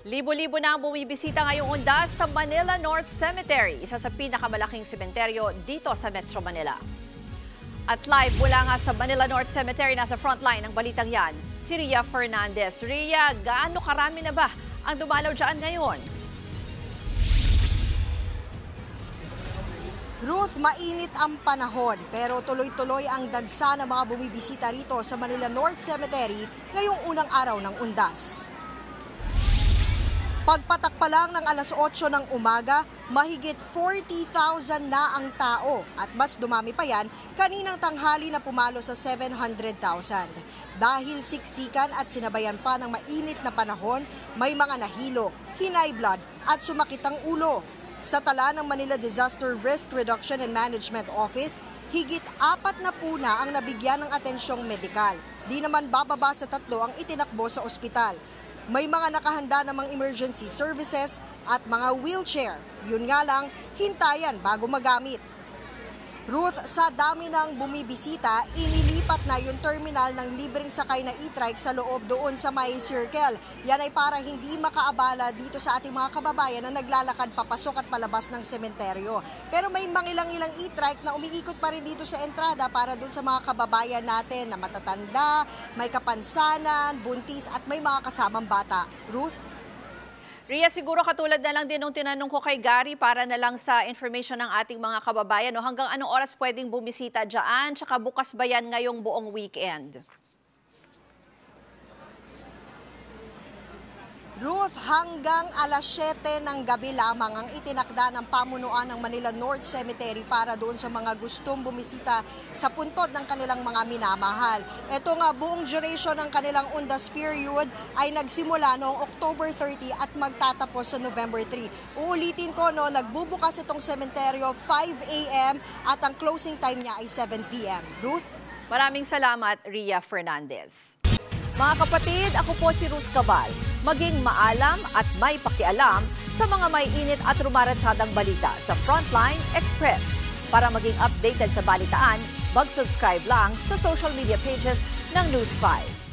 Libo-libo na ang bumibisita ngayong undas sa Manila North Cemetery, isa sa pinakamalaking sementeryo dito sa Metro Manila. At live mula nga sa Manila North Cemetery, nasa frontline ng balitang yan, si Ria Fernandez. Ria, gaano karami na ba ang dumalaw dyan ngayon? Ruth, mainit ang panahon pero tuloy-tuloy ang dagsa ng mga bumibisita rito sa Manila North Cemetery ngayong unang araw ng undas. Pagpatak pa lang ng alas 8 ng umaga, mahigit 40,000 na ang tao at mas dumami pa yan kaninang tanghali na pumalo sa 700,000. Dahil siksikan at sinabayan pa ng mainit na panahon, may mga nahilo, hinay blood at sumakit ang ulo. Sa tala ng Manila Disaster Risk Reduction and Management Office, higit 4 na puna ang nabigyan ng atensyong medikal. Di naman bababa sa 3 ang itinakbo sa ospital. May mga nakahanda namang emergency services at mga wheelchair. Yun nga lang, hintayan bago magamit. Ruth, sa dami ng bumibisita, inilipat na yung terminal ng libreng sakay na e-trike sa loob doon sa may circle. Yan ay para hindi makaabala dito sa ating mga kababayan na naglalakad papasok at palabas ng sementeryo. Pero may mangilang-ilang e-trike na umiikot pa rin dito sa entrada para doon sa mga kababayan natin na matatanda, may kapansanan, buntis at may mga kasamang bata. Ruth? Ria, siguro katulad na lang din nung tinanong ko kay Gary para na lang sa information ng ating mga kababayan. No? Hanggang anong oras pwedeng bumisita dyan? Tsaka bukas ba yan ngayong buong weekend? Ruth, hanggang alas 7 ng gabi lamang ang itinakda ng pamunuan ng Manila North Cemetery para doon sa mga gustong bumisita sa puntod ng kanilang mga minamahal. Ito nga, buong duration ng kanilang undas period ay nagsimula noong October 30 at magtatapos sa November 3. Uulitin ko, no, nagbubukas itong sementeryo 5 a.m. at ang closing time niya ay 7 p.m. Ruth? Maraming salamat, Ria Fernandez. Mga kapatid, ako po si Ruth Cabal. Maging maalam at may pakialam sa mga may init at rumaratsadang balita sa Frontline Express. Para maging updated sa balitaan, mag-subscribe lang sa social media pages ng News 5.